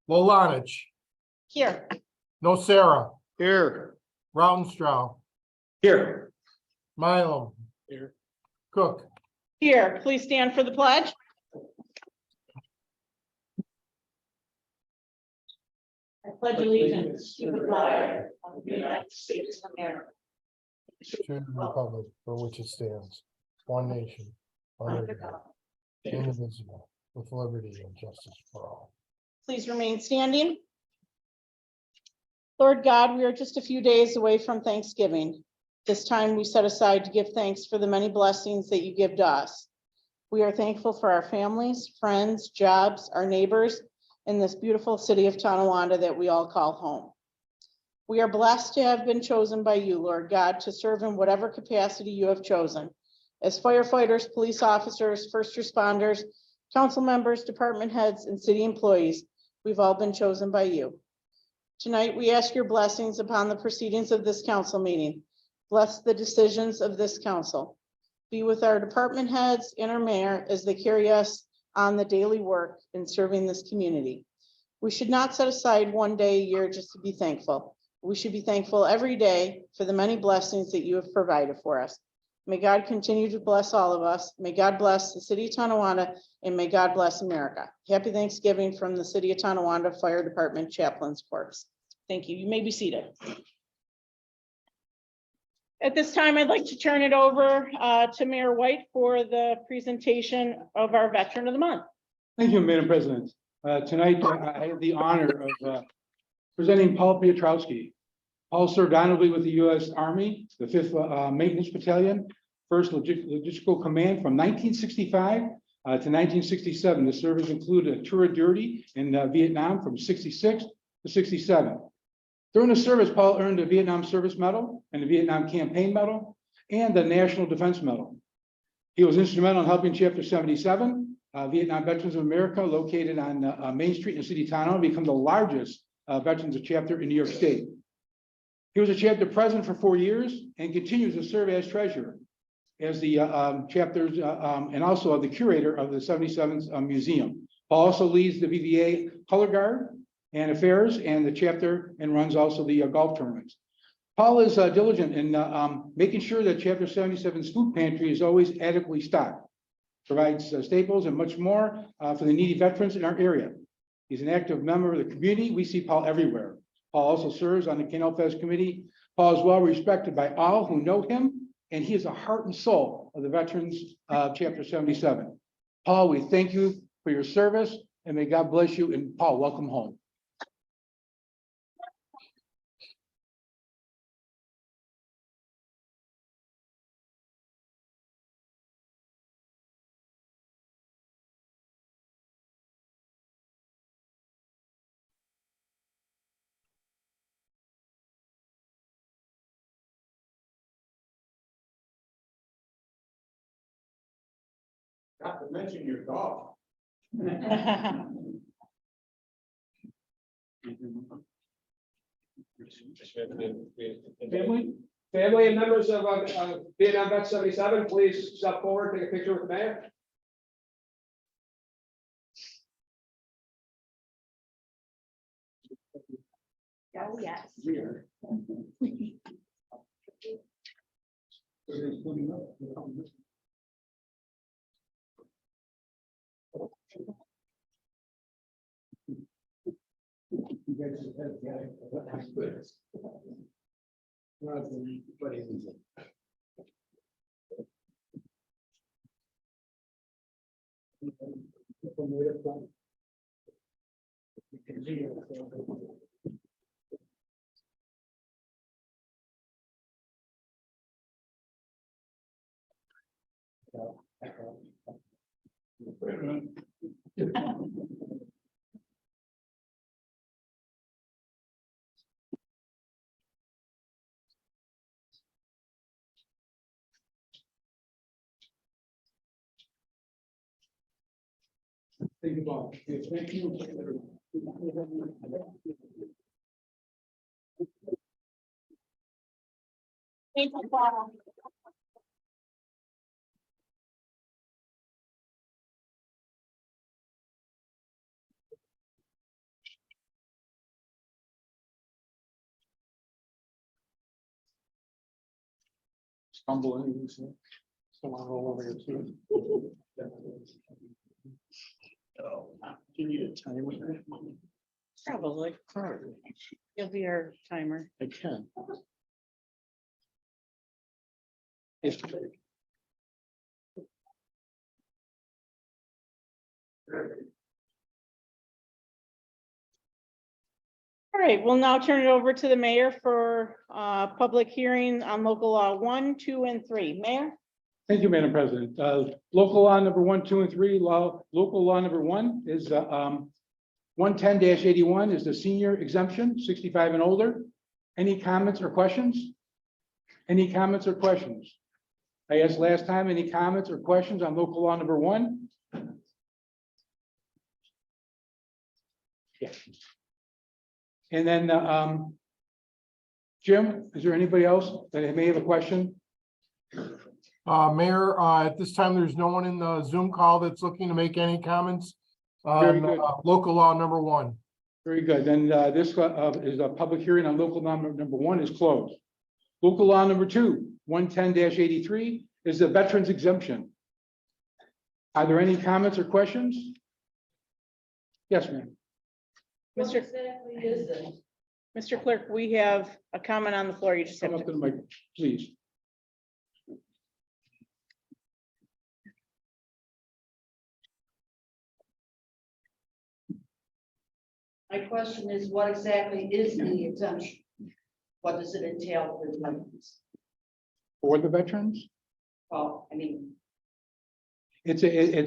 Lolanich, Here. Nocera, Here. Rautenstrau, Here. Mylum. Here. Cook. Here, please stand for the pledge. I pledge allegiance to the flag of the United States of America. To the republic for which it stands, one nation, under God, indivisible, with liberty and justice for all. Please remain standing. Lord God, we are just a few days away from Thanksgiving. This time we set aside to give thanks for the many blessings that you give to us. We are thankful for our families, friends, jobs, our neighbors, in this beautiful city of Tonawanda that we all call home. We are blessed to have been chosen by you, Lord God, to serve in whatever capacity you have chosen. As firefighters, police officers, first responders, council members, department heads, and city employees, we've all been chosen by you. Tonight, we ask your blessings upon the proceedings of this council meeting. Bless the decisions of this council. Be with our department heads and our mayor as they carry us on the daily work in serving this community. We should not set aside one day a year just to be thankful. We should be thankful every day for the many blessings that you have provided for us. May God continue to bless all of us. May God bless the city of Tonawanda, and may God bless America. Happy Thanksgiving from the City of Tonawanda Fire Department Chaplains Corps. Thank you. You may be seated. At this time, I'd like to turn it over to Mayor White for the presentation of our Veteran of the Month. Thank you, Madam President. Tonight, I have the honor of presenting Paul Piotrowski. Paul served honorably with the U.S. Army, the 5th Maintenance Battalion, 1st Logistical Command from 1965 to 1967. The service included a tour of duty in Vietnam from 66 to 67. During the service, Paul earned the Vietnam Service Medal and the Vietnam Campaign Medal and the National Defense Medal. He was instrumental in helping Chapter 77, Vietnam Veterans of America, located on Main Street in the city of Tonawanda, become the largest Veterans of Chapter in New York State. He was a chapter president for 4 years and continues to serve as treasurer, as the chapters and also the curator of the 77th Museum. Paul also leads the VVA Color Guard and Affairs and the chapter, and runs also the golf tournaments. Paul is diligent in making sure that Chapter 77's food pantry is always adequately stocked, provides staples and much more for the needy veterans in our area. He's an active member of the community. We see Paul everywhere. Paul also serves on the Canal Fest committee. Paul is well respected by all who know him, and he is the heart and soul of the veterans of Chapter 77. Paul, we thank you for your service, and may God bless you. And Paul, welcome home. Not to mention your dog. Family and members of Vietnam Vet 77, please step forward, take a picture with the mayor. Oh, yes. Thank you, Paul. Thank you. Thank you, Paul. Fumbling. So I'll roll over here too. Do you need a timer? Probably. You'll be our timer. I can. Yes. All right, we'll now turn it over to the mayor for public hearing on local law 1, 2, and 3. Mayor? Thank you, Madam President. Local law number 1, 2, and 3, local law number 1 is 110-81 is the senior exemption, 65 and older. Any comments or questions? Any comments or questions? I asked last time, any comments or questions on local law number 1? Yeah. And then, Jim, is there anybody else that may have a question? Mayor, at this time, there's no one in the Zoom call that's looking to make any comments. Very on good. Local law number 1. Very good. Then this is a public hearing on local law number 1 is closed. Local law number 2, 110-83 is the veterans exemption. Are there any comments or questions? Yes, ma'am. Mr. Clerk, we have a comment on the floor. You just have Come up to to. the mic, please. My question is, what exactly is the exemption? What does it entail for the veterans? For the veterans, Well, I mean, it's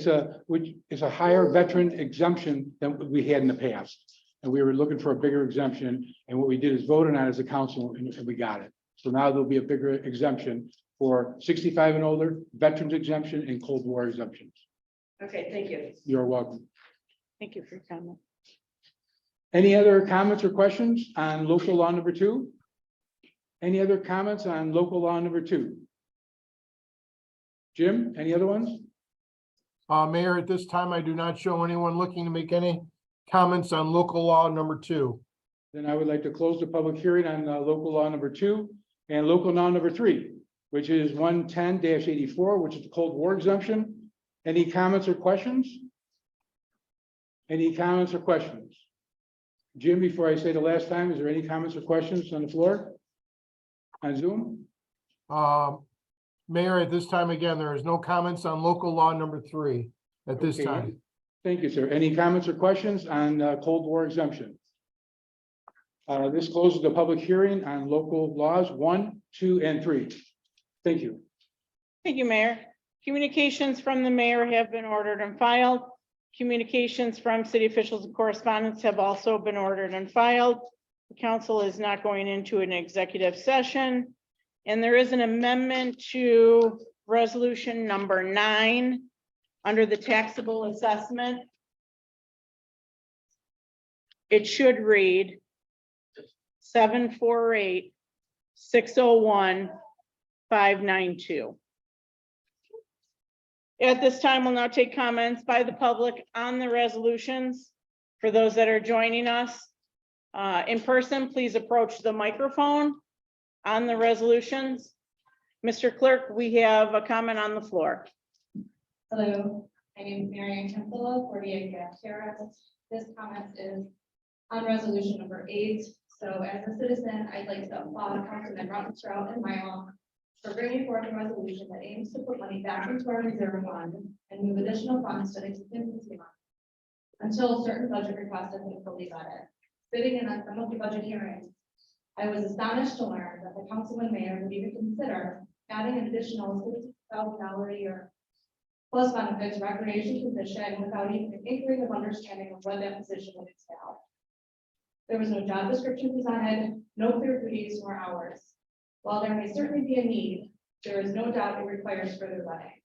a higher veteran exemption than we had in the past. And we were looking for a bigger exemption, and what we did is voted on as a council, and we got it. So now there'll be a bigger exemption for 65 and older, veterans exemption, and Cold War exemptions. okay, thank you. You're welcome. Thank you for your comment. Any other comments or questions on local law number 2? Any other comments on local law number 2? Jim, any other ones? Mayor, at this time, I do not show anyone looking to make any comments on local law number 2. Then I would like to close the public hearing on local law number 2 and local law number 3, which is 110-84, which is the Cold War exemption. Any comments or questions? Any comments or questions? Jim, before I say the last time, is there any comments or questions on the floor? On Zoom? Mayor, at this time, again, there is no comments on local law number 3 at this Okay. time. Thank you, sir. Any comments or questions on Cold War exemption? This closes the public hearing on local laws 1, 2, and 3. Thank you. Thank you, Mayor. Communications from the mayor have been ordered and filed. Communications from city officials and correspondents have also been ordered and filed. The council is not going into an executive session. And there is an amendment to resolution number 9 under the taxable assessment. It should read 748-601-592. At this time, we'll now take comments by the public on the resolutions. For those that are joining us in person, please approach the microphone on the resolutions. Mr. Clerk, we have a comment on the floor. Hello, my name is Marianne Campbell, 48 Gas Terrace. This comment is on resolution number 8. So as a citizen, I'd like to applaud Councilman Robert Strout and Mylon for bringing forth a resolution that aims to put money back into our reserve fund and move additional funds to the contingency fund until certain budget requests have been fully vetted. Sitting in some of the budget hearings, I was astonished to learn that the councilman mayor would even consider adding an additional $60,000 a year plus benefits recreation position without even an inkling of understanding of what that position would entail. There was no job description presented, no clear duties nor hours. While there may certainly be a need, there is no doubt it requires further vetting.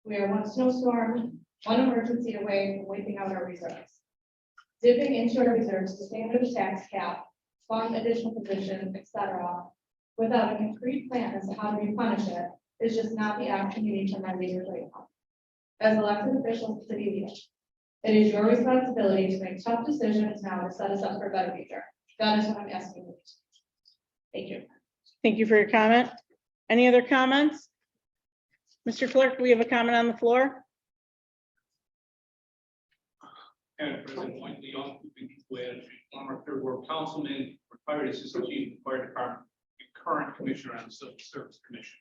We are one snowstorm, one emergency away from wiping out our reserves. Dipping into our reserves to stay under the tax cap, fund additional positions, etc., without a concrete plan as to how to replenish it is just not the action you need to amend leaders right now. As elected officials, city leaders, it is your responsibility to make tough decisions now to set us up for a better future. That is what I'm asking you. Thank you. Thank you for your comment. Any other comments? Mr. Clerk, we have a comment on the floor. And President Point Leon, former third ward councilman, retired assistant chief of the fire department, and current commissioner on the civil service commission.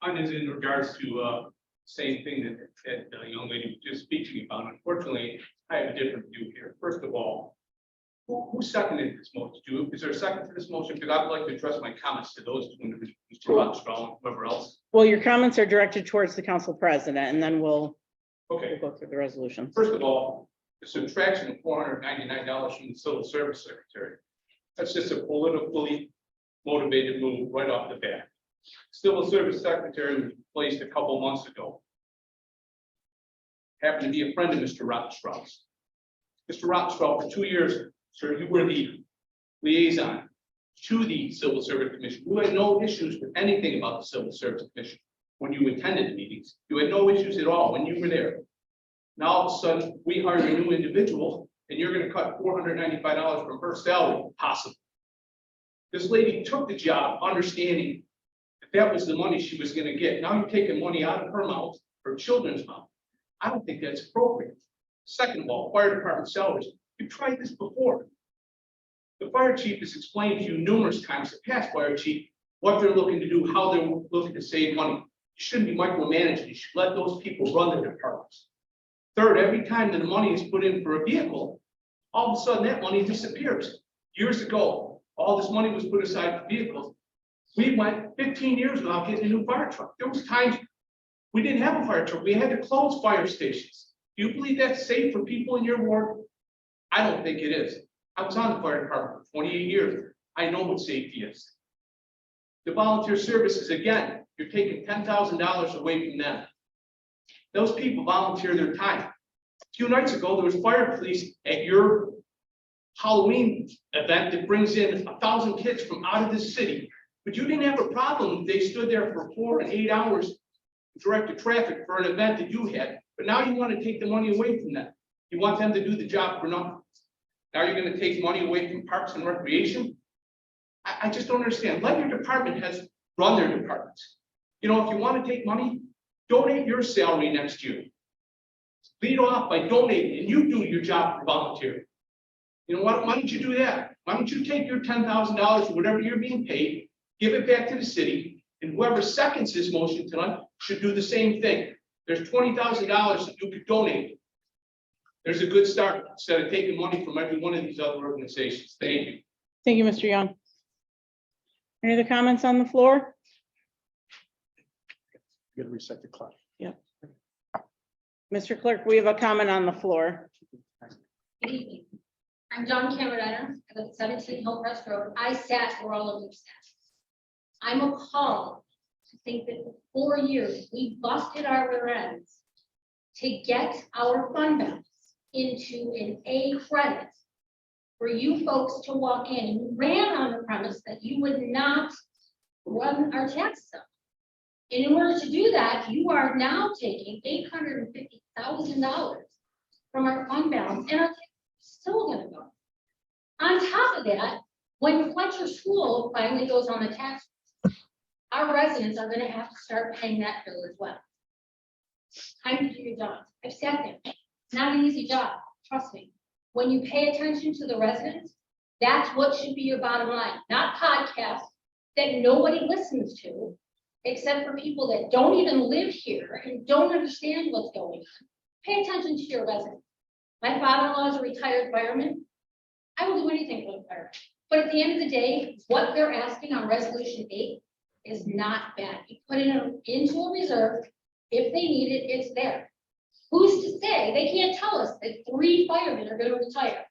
Mine is in regards to same thing that the young lady was just speaking about. Unfortunately, I have a different view here. First of all, who seconded this motion? Is there a second to this motion? Because I'd like to address my comments to those two individuals, Mr. Rothschild, whoever else. Well, your comments are directed towards the council president, and then we'll Okay. go through the resolution. First of all, the subtraction of $499 from the civil service secretary. That's just a politically motivated move right off the bat. Civil service secretary was replaced a couple months ago. Happened to be a friend of Mr. Rothschild. Mr. Rothschild, for 2 years, sir, you were the liaison to the Civil Service Commission. You had no issues with anything about the Civil Service Commission when you attended the meetings. You had no issues at all when you were there. Now, all of a sudden, we hired a new individual and you're going to cut $495 from her salary, possibly. This lady took the job understanding that that was the money she was going to get. Now you're taking money out of her mouth, her children's mouth. I don't think that's appropriate. Second of all, fire department salaries. You've tried this before. The fire chief has explained to you numerous times, the past fire chief, what they're looking to do, how they're looking to save money. You shouldn't be micromanaging. You should let those people run their departments. Third, every time that the money is put in for a vehicle, all of a sudden that money disappears. Years ago, all this money was put aside for vehicles. We went 15 years without getting a new fire truck. There was times we didn't have a fire truck. We had to close fire stations. Do you believe that's safe for people in your ward? I don't think it is. I was on the fire department for 28 years. I know what safety is. The volunteer services, again, you're taking $10,000 away from them. Those people volunteer their time. A few nights ago, there was fire police at your Halloween event that brings in 1,000 kids from out of the city. But you didn't have a problem if they stood there for 4 and 8 hours to direct the traffic for an event that you had. But now you want to take the money away from them. You want them to do the job for nothing. Now you're going to take money away from parks and recreation. I just don't understand. Let your department heads run their departments. You know, if you want to take money, donate your salary next year. Lead off by donating, and you do your job for volunteer. You know, why don't you do that? Why don't you take your $10,000 or whatever you're being paid, give it back to the city, and whoever seconds this motion tonight should do the same thing. There's $20,000 that you could donate. There's a good start instead of taking money from every one of these other organizations. Thank you. Thank you, Mr. Young. Any other comments on the floor? You gotta reset the clock. Mr. Clerk, we have a comment on the floor. Good evening. I'm John Cameron. I live at 17 Hillcrest Road. I sat where all of you sat. I'm appalled to think that for 4 years, we busted our rear ends to get our fund balance into an A credit for you folks to walk in. You ran on the premise that you would not run our taxes up. And in order to do that, you are now taking $850,000 from our fund balance, and our taxes are still gonna go. On top of that, when Fletcher School finally goes on the tax, our residents are gonna have to start paying that bill as well. Time to do your job. I've sat there. It's not an easy job, trust me. When you pay attention to the residents, that's what should be your bottom line, not podcasts that nobody listens to, except for people that don't even live here and don't understand what's going on. Pay attention to your residents. My father-in-law is a retired fireman. I will do anything for the fire. But at the end of the day, what they're asking on resolution 8 is not bad. You put it into a reserve. If they need it, it's there. Who's to say? They can't tell us that 3 firemen are going to retire,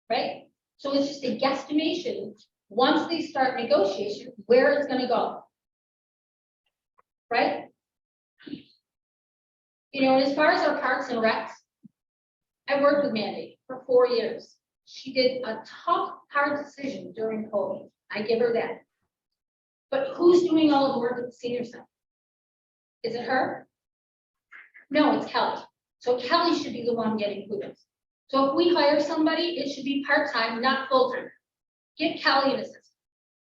right? So it's just a guesstimation. Once they start negotiation, where it's going to go, right? You know, as far as our parks and recs, I worked with Mandy for 4 years. She did a tough, hard decision during COVID. I give her that. But who's doing all of the work at the senior center? Is it her? No, it's Kelly. So Kelly should be the one getting kudos. So if we hire somebody, it should be part-time, not full-time. Get Kelly an assistant,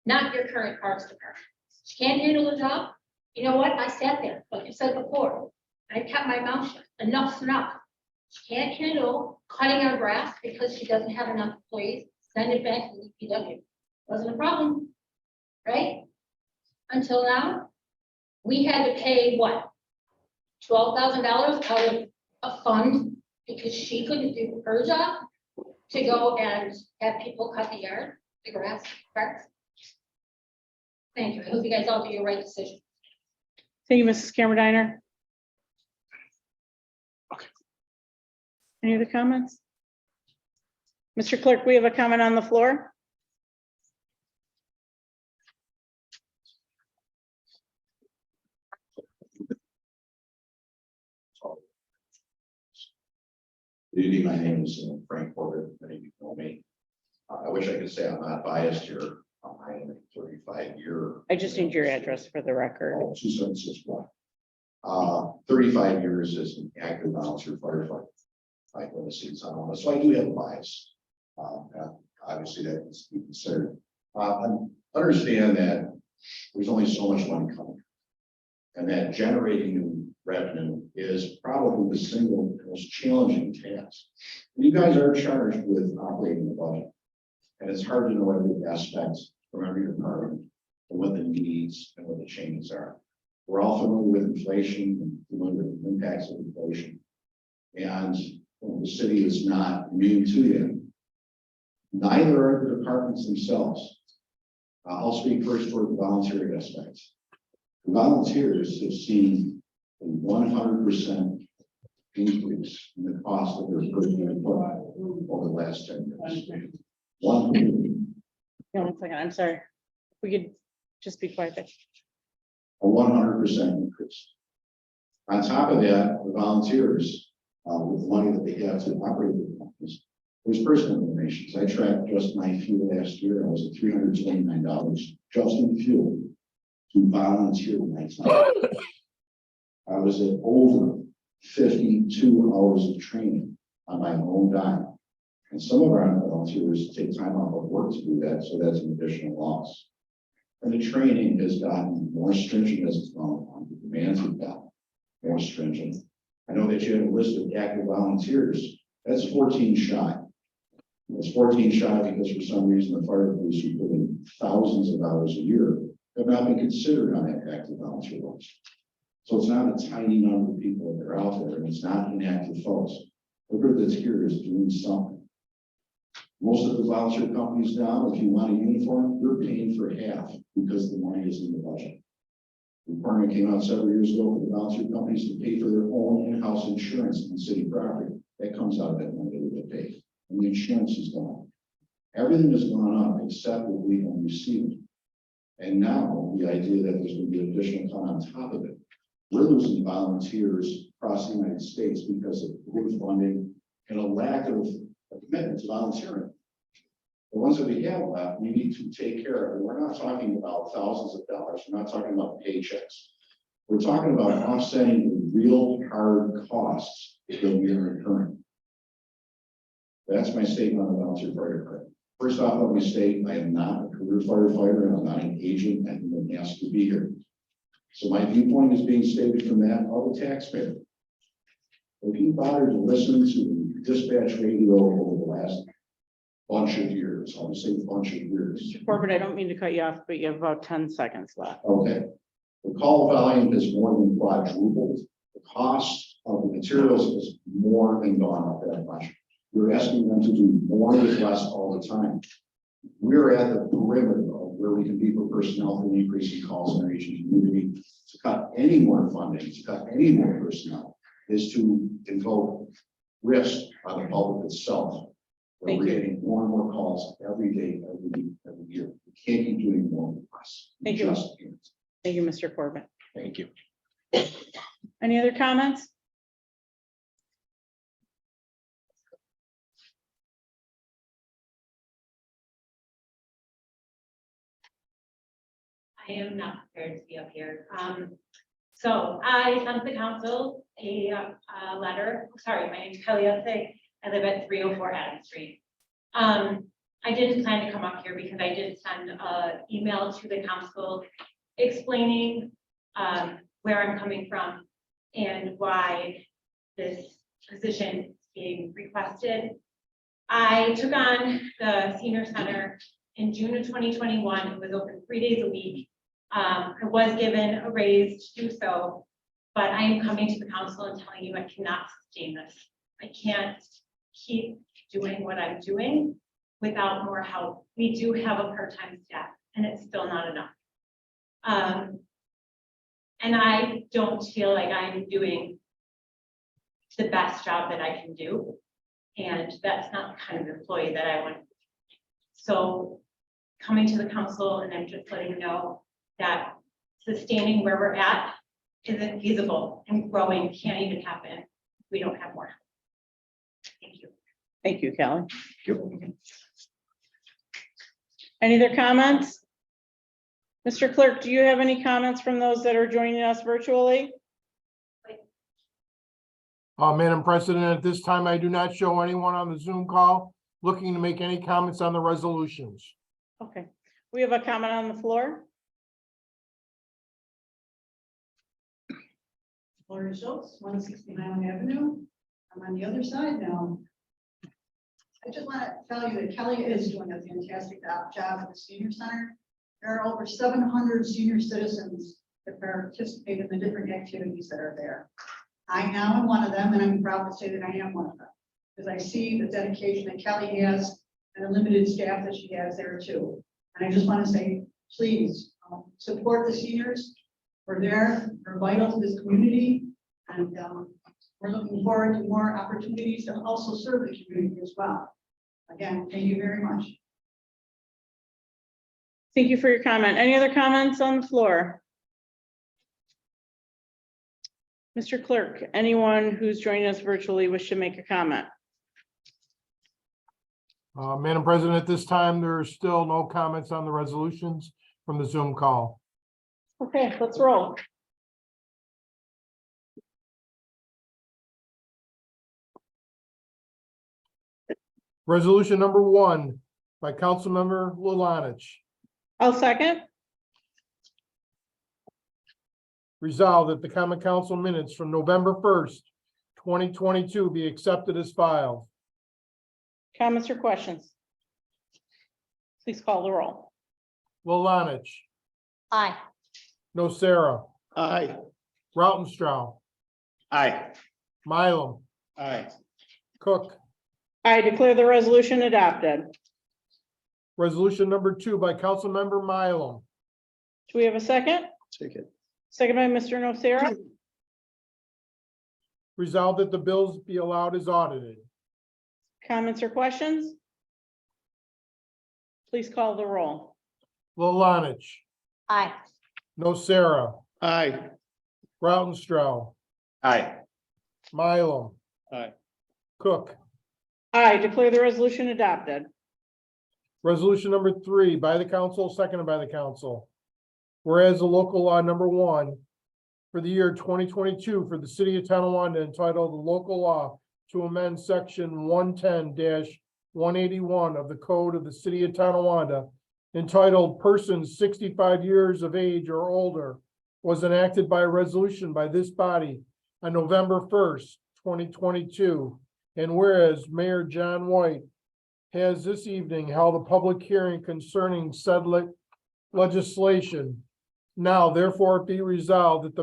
not your current parks department. She can't handle the job. You know what? I sat there, like you said before. I kept my mouth shut. Enough's enough. She can't handle cutting our grass because she doesn't have enough employees. Send it back to the DPW. Wasn't a problem, right? Until now, we had to pay what? $12,000 out of a fund because she couldn't do her job to go and have people cut the yard, the grass, correct? Thank you. I hope you guys all do your right decision. Thank you, Mrs. Camerediner. Any other comments? Mr. Clerk, we have a comment on the floor. Good evening, my name is Frank Porter, many of you know me. I wish I could say I'm not biased here. I am a 35-year. I just need your address for the record. 2761. 35 years as an active volunteer firefighter. I go to see someone, so I do have a bias. Obviously, that is to be considered. Understand that there's only so much money coming, and that generating new revenue is probably the single most challenging task. You guys are charged with operating the budget, and it's hard to know every aspect from every department and what the needs and what the changes are. We're all familiar with inflation and familiar with the impacts of inflation, and the city is not immune to that. Neither are the departments themselves. I'll speak first toward the voluntary aspects. The volunteers have seen a 100% increase in the cost of their personal equipment over the last 10 years. One second, I'm sorry. We could just be quiet. a 100% increase. On top of that, the volunteers, with the money that they have to operate the companies, there's personal donations. I tracked just my fuel last year. I was at $329 just in fuel to volunteer my time. I was at over 52 hours of training on my own dime. And some of our volunteers take time off of work to do that, so that's an additional loss. And the training has gotten more stringent as it's gone on. The demands have gotten more stringent. I know that you have a list of active volunteers. That's 14 shy. It's 14 shy because for some reason the fire police who put in thousands of hours a year have not been considered on that active volunteer list. So it's not a tiny number of people that are out there, and it's not inactive folks. The group that's here is doing something. Most of the volunteer companies now, if you want a uniform, you're paying for half because the money is in the budget. The department came out several years ago for the volunteer companies to pay for their own in-house insurance on city property. That comes out of that money that they pay. And the insurance is gone. Everything has gone up except what we have received. And now the idea that there's going to be additional fund on top of it. We're losing volunteers across the United States because of poor funding and a lack of a commitment to volunteering. The ones that we have left, we need to take care of. And we're not talking about thousands of dollars. We're not talking about paychecks. We're talking about offsetting the real hard costs that we are incurring. That's my statement on the volunteer fire department. First off, let me state I am not a career firefighter and I'm not an agent and I'm asked to be here. So my viewpoint is being stated from that of the taxpayer. If you bother to listen to the dispatch radio over the last bunch of years, I'll just say bunch of years. Mr. Corbett, I don't mean to cut you off, but you have about 10 seconds left. Okay. The call volume has more than quadrupled. The cost of the materials has more than gone up that much. You're asking them to do more with less all the time. We're at the perimeter of where we can be for personnel for the increasing calls in our Asian community. To cut any more funding, to cut any more personnel is to invoke risk on the public itself. Where we're getting more and more calls every day, every week, every year. We can't keep doing more with less. Thank you. Just can't. Thank you, Mr. Corbett. Thank you. Any other comments? I am not prepared to be up here. So I sent the council a letter. Sorry, my name is Kelly Utsig. I live at 304 Adams Street. I didn't plan to come up here because I did send an email to the council explaining where I'm coming from and why this position is being requested. I took on the senior center in June of 2021. It was open 3 days a week. I was given a raise to do so, but I am coming to the council and telling you I cannot sustain this. I can't keep doing what I'm doing without more help. We do have a part-time staff and it's still not enough. And I don't feel like I'm doing the best job that I can do. And that's not the kind of employee that I want. So coming to the council and I'm just letting you know that sustaining where we're at isn't feasible and growing can't even happen. if We don't have more. Thank you. Thank you, Kelly. Any other comments? Mr. Clerk, do you have any comments from those that are joining us virtually? Madam President, at this time, I do not show anyone on the Zoom call looking to make any comments on the resolutions. Okay, we have a comment on the floor. Lori Schultz, 169 Avenue. I'm on the other side now. I just want to tell you that Kelly is doing a fantastic job at the senior center. There are over 700 senior citizens that participate in the different activities that are there. I now am one of them, and I'm proud to say that I am one of them, because I see the dedication that Kelly has and the limited staff that she has there too. And I just want to say, please support the seniors. We're there, we're vital to this community, and we're looking forward to more opportunities to also serve the community as well. Again, thank you very much. Thank you for your comment. Any other comments on the floor? Mr. Clerk, anyone who's joining us virtually wish to make a comment? Madam President, at this time, there are still no comments on the resolutions from the Zoom call. Okay, let's roll. Resolution number 1 by Councilmember Lulanich. I'll second. Resolved that the common council minutes from November 1st, 2022 be accepted as filed. Comments or questions? Please call the roll. Lulanich, Aye. Nocera, Aye. Rautenstrau, Aye. Mylum, Aye. Cook. I declare the resolution adopted. Resolution number 2 by Councilmember Mylum. Do we have a second? Take it. Second by Mr. Nocera. Resolved that the bills be allowed as audited. Comments or questions? Please call the roll. Lulanich, Aye. Nocera, Aye. Rautenstrau, Aye. Mylum, Aye. Cook. I declare the resolution adopted. Resolution number 3 by the council, seconded by the council. Whereas the local law number 1 for the year 2022 for the city of Tonawanda entitled the local law to amend section 110-181 of the code of the city of Tonawanda entitled persons 65 years of age or older was enacted by a resolution by this body on November 1st, 2022. And whereas Mayor John White has this evening held a public hearing concerning said legislation. Now therefore be resolved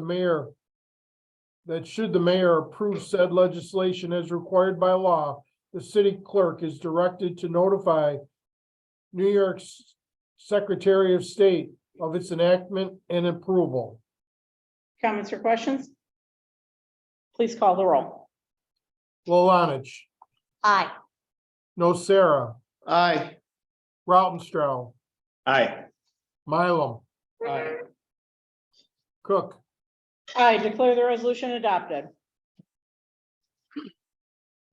that should the mayor approve said legislation as required by law, the city clerk is directed to notify New York's Secretary of State of its enactment and approval. Comments or questions? Please call the roll. Lulanich, Aye. Nocera, Aye. Rautenstrau, Aye. Mylum, Aye. Cook. I declare the resolution adopted.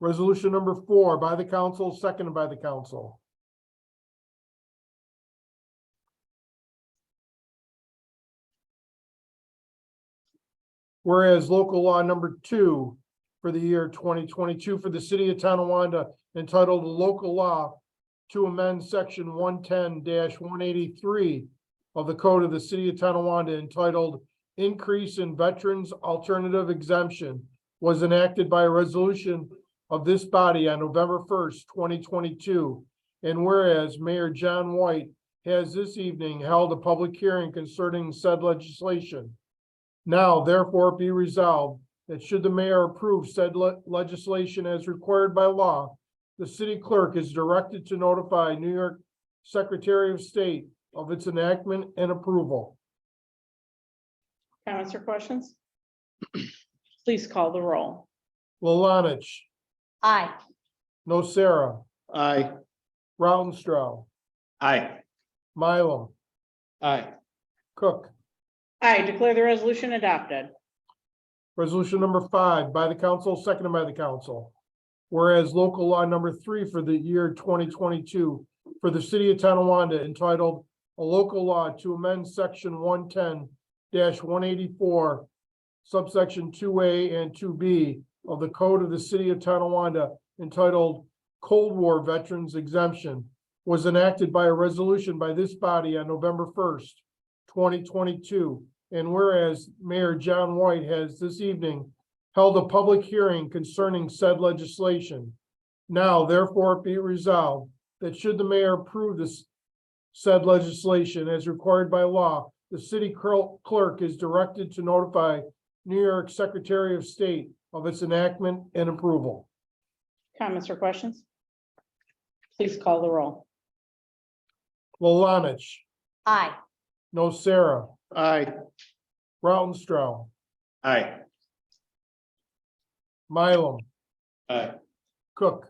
Resolution number 4 by the council, seconded by the council. Whereas local law number 2 for the year 2022 for the city of Tonawanda entitled the local law to amend section 110-183 of the Code of the City of Tonawanda entitled Increase in Veterans Alternative Exemption was enacted by a resolution of this body on November 1st, 2022. And whereas Mayor John White has this evening held a public hearing concerning said legislation. Now therefore be resolved that should the mayor approve said legislation as required by law, the city clerk is directed to notify New York Secretary of State of its enactment and approval. Comments or questions? Please call the roll. Lulanich, Aye. Nocera, Aye. Rautenstrau, Aye. Mylum, Aye. Cook. I declare the resolution adopted. Resolution number 5 by the council, seconded by the council. Whereas local law number 3 for the year 2022 for the city of Tonawanda entitled a local law to amend section 110-184 subsection 2A and 2B of the Code of the City of Tonawanda entitled Cold War Veterans Exemption was enacted by a resolution by this body on November 1st, 2022. And whereas Mayor John White has this evening held a public hearing concerning said legislation. Now therefore be resolved that should the mayor approve this said legislation as required by law, the city clerk is directed to notify New York Secretary of State of its enactment and approval. Comments or questions? Please call the roll. Lulanich, Aye. Nocera, Aye. Rautenstrau, Aye. Mylum, Aye. Cook.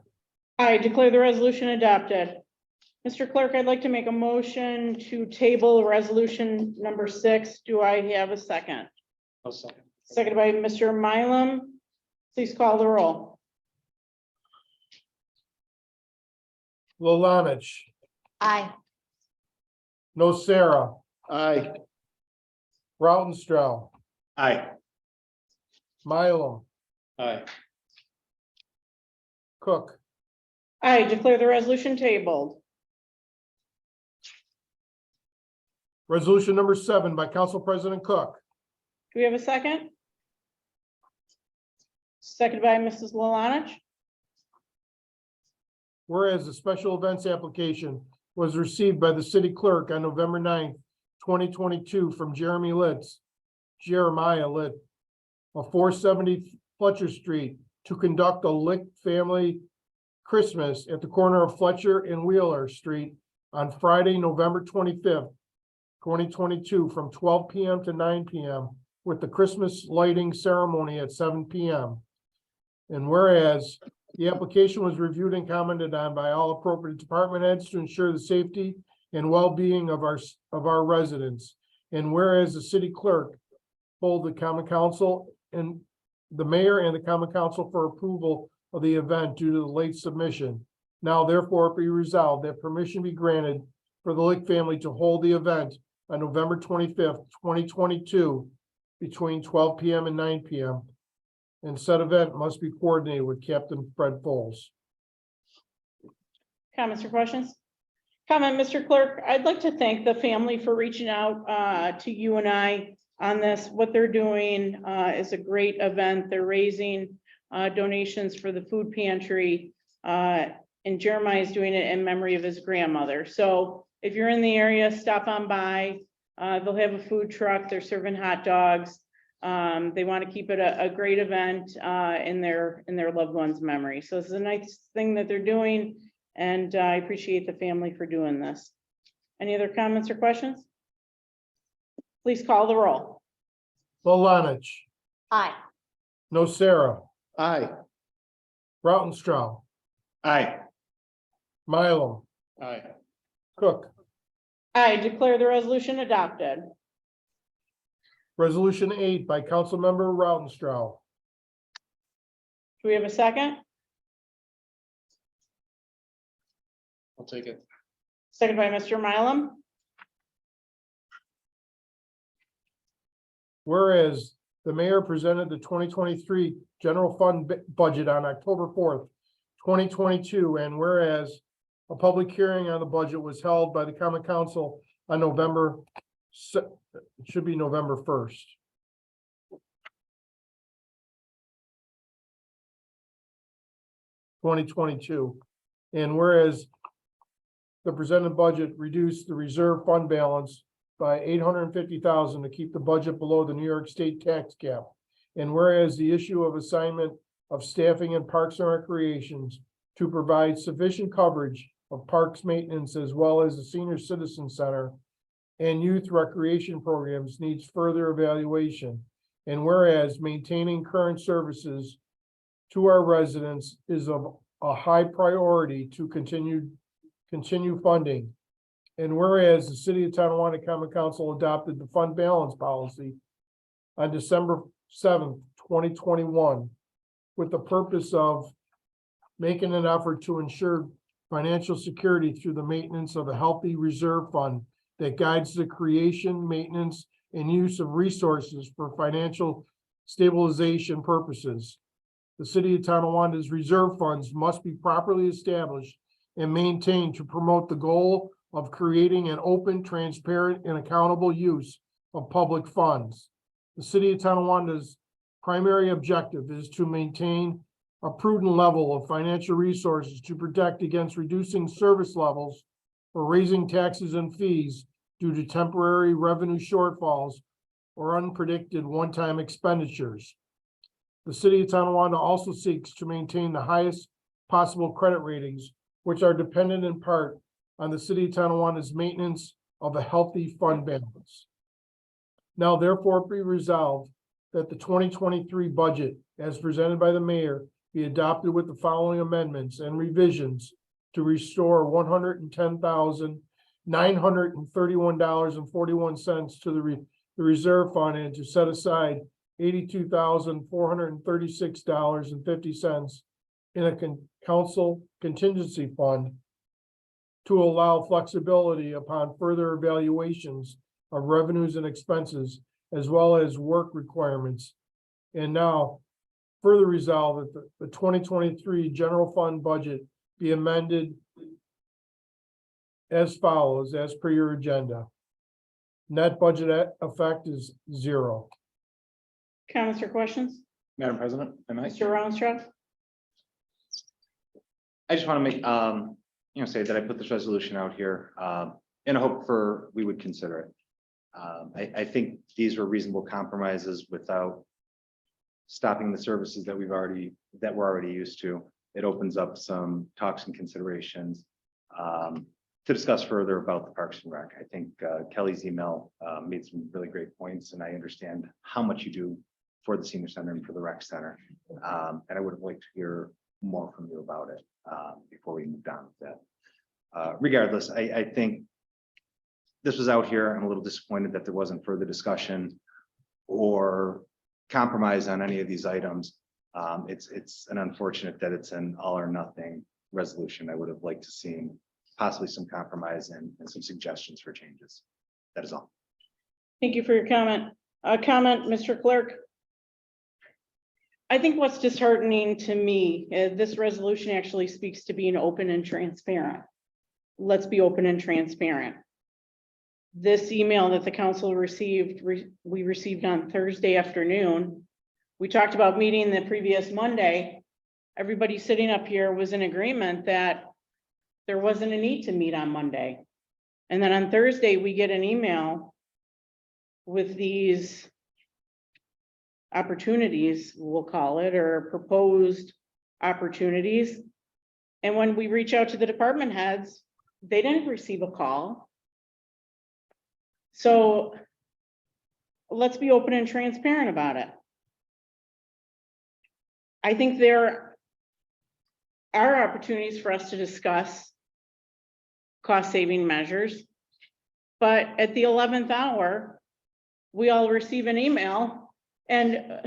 I declare the resolution adopted. Mr. Clerk, I'd like to make a motion to table resolution number 6. Do I have a second? I'll second. Seconded by Mr. Mylum. Please call the roll. Lulanich, Aye. Nocera, Aye. Rautenstrau, Aye. Mylum, Aye. Cook. I declare the resolution tabled. Resolution number 7 by Council President Cook. Do we have a second? Seconded by Mrs. Lulanich. Whereas the special events application was received by the city clerk on November 9th, 2022 from Jeremiah Litt of 470 Fletcher Street to conduct a Lick family Christmas at the corner of Fletcher and Wheeler Street on Friday, November 25th, 2022 from 12 p.m. to 9 p.m. with the Christmas lighting ceremony at 7 p.m. And whereas the application was reviewed and commented on by all appropriate department heads to ensure the safety and well-being of our residents. And whereas the city clerk told the common council and the mayor and the common council for approval of the event due to the late submission. Now therefore be resolved that permission be granted for the Lick family to hold the event on November 25th, 2022 between 12 p.m. and 9 p.m. And said event must be coordinated with Captain Fred Foles. Comments or questions? Comment, Mr. Clerk. I'd like to thank the family for reaching out to you and I on this. What they're doing is a great event. They're raising donations for the food pantry. And Jeremiah is doing it in memory of his grandmother. So if you're in the area, stop on by. They'll have a food truck. They're serving hot dogs. They want to keep it a great event in their loved one's memory. So this is a nice thing that they're doing, and I appreciate the family for doing this. Any other comments or questions? Please call the roll. Lulanich, Aye. Nocera, Aye. Rautenstrau, Aye. Mylum, Aye. Cook. I declare the resolution adopted. Resolution 8 by Councilmember Rautenstrau. Do we have a second? I'll take it. Second by Mr. Mylum. Whereas the mayor presented the 2023 general fund budget on October 4th, 2022, and whereas a public hearing on the budget was held by the common council on November it should be November 1st. (2022). And whereas the presented budget reduced the reserve fund balance by $850,000 to keep the budget below the New York State tax cap. And whereas the issue of assignment of staffing in Parks and Recreations to provide sufficient coverage of parks maintenance as well as the Senior Citizen Center and youth recreation programs needs further evaluation. And whereas maintaining current services to our residents is of a high priority to continue funding. And whereas the City of Tonawanda Common Council adopted the fund balance policy on December 7th, 2021, with the purpose of making an effort to ensure financial security through the maintenance of a healthy reserve fund that guides the creation, maintenance, and use of resources for financial stabilization purposes. The City of Tonawanda's reserve funds must be properly established and maintained to promote the goal of creating an open, transparent, and accountable use of public funds. The City of Tonawanda's primary objective is to maintain a prudent level of financial resources to protect against reducing service levels or raising taxes and fees due to temporary revenue shortfalls or unpredicted one-time expenditures. The City of Tonawanda also seeks to maintain the highest possible credit ratings, which are dependent in part on the City of Tonawanda's maintenance of a healthy fund balance. Now therefore be resolved that the 2023 budget, as presented by the mayor, be adopted with the following amendments and revisions to restore $110,931.41 to the reserve fund and to set aside $82,436.50 in a council contingency fund to allow flexibility upon further evaluations of revenues and expenses, as well as work requirements. And now further resolve that the 2023 general fund budget be amended as follows, as per your agenda. Net budget effect is 0. Comments or questions? Madam President, am I? Mr. Rounstrau? I just want to make, say that I put this resolution out here in a hope for we would consider it. I think these were reasonable compromises without stopping the services that we're already used to. It opens up some talks and considerations to discuss further about the Parks and Rec. I think Kelly's email made some really great points, and I understand how much you do for the Senior Center and for the Rec Center. And I would have liked to hear more from you about it before we moved on with that. Regardless, I think this was out here. I'm a little disappointed that there wasn't further discussion or compromise on any of these items. It's an unfortunate that it's an all or nothing resolution. I would have liked to see possibly some compromise and some suggestions for changes. That is all. Thank you for your comment. Comment, Mr. Clerk. I think what's disheartening to me is this resolution actually speaks to being open and transparent. Let's be open and transparent. This email that the council received, we received on Thursday afternoon. We talked about meeting the previous Monday. Everybody sitting up here was in agreement that there wasn't a need to meet on Monday. And then on Thursday, we get an email with these opportunities, we'll call it, or proposed opportunities. And when we reach out to the department heads, they didn't receive a call. So let's be open and transparent about it. I think there are opportunities for us to discuss cost saving measures, but at the 11th hour, we all receive an email and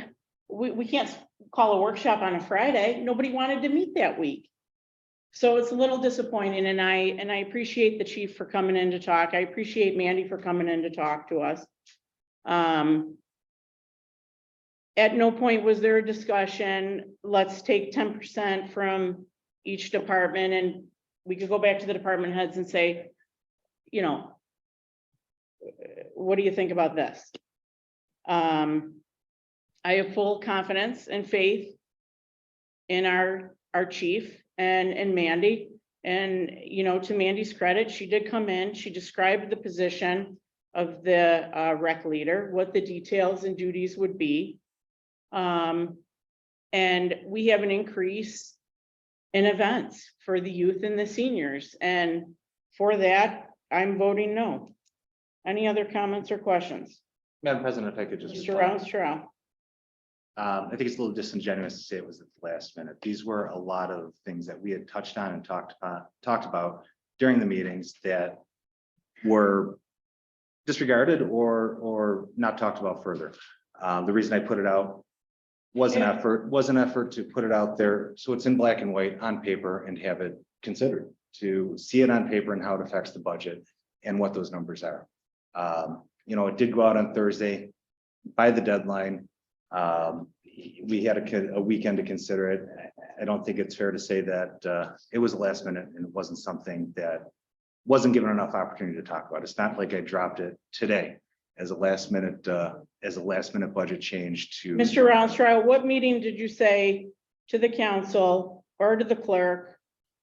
we can't call a workshop on a Friday. Nobody wanted to meet that week. So it's a little disappointing, and I appreciate the chief for coming in to talk. I appreciate Mandy for coming in to talk to us. At no point was there a discussion, let's take 10% from each department, and we could go back to the department heads and say, you know, what do you think about this? I have full confidence and faith in our chief and Mandy. And, you know, to Mandy's credit, she did come in, she described the position of the rec leader, what the details and duties would be. And we have an increase in events for the youth and the seniors. And for that, I'm voting no. Any other comments or questions? Madam President, if I could just. Mr. Rounstrau. I think it's a little disingenuous to say it was at the last minute. These were a lot of things that we had touched on and talked about during the meetings that were disregarded or not talked about further. The reason I put it out was an effort to put it out there so it's in black and white on paper and have it considered, to see it on paper and how it affects the budget and what those numbers are. You know, it did go out on Thursday by the deadline. We had a weekend to consider it. I don't think it's fair to say that it was last minute and it wasn't something that wasn't given enough opportunity to talk about. It's not like I dropped it today as a last minute budget change to. Mr. Rounstrau, what meeting did you say to the council or to the clerk?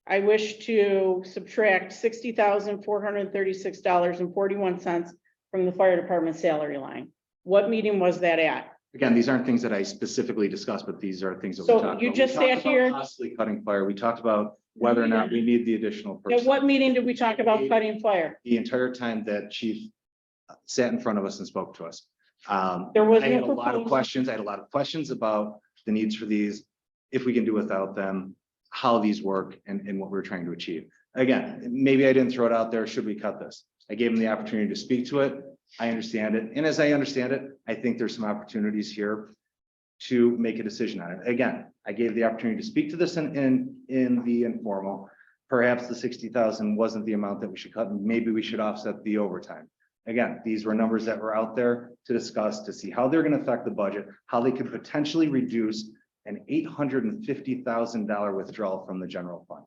I wish to subtract $60,436.41 from the fire department salary line. What meeting was that at? Again, these aren't things that I specifically discussed, but these are things that we So talked about. you just We talked sat about here- Possibly cutting fire. We talked about whether or not we need the additional At person. what meeting did we talk about cutting fire? The entire time that chief sat in front of us and spoke to us. There was I had no a lot of proposal. questions. I had a lot of questions about the needs for these, if we can do without them, how these work and what we're trying to achieve. Again, maybe I didn't throw it out there. Should we cut this? I gave him the opportunity to speak to it. I understand it. And as I understand it, I think there's some opportunities here to make a decision on it. Again, I gave the opportunity to speak to this in the informal. Perhaps the 60,000 wasn't the amount that we should cut, and maybe we should offset the overtime. Again, these were numbers that were out there to discuss, to see how they're going to affect the budget, how they could potentially reduce an $850,000 withdrawal from the general fund.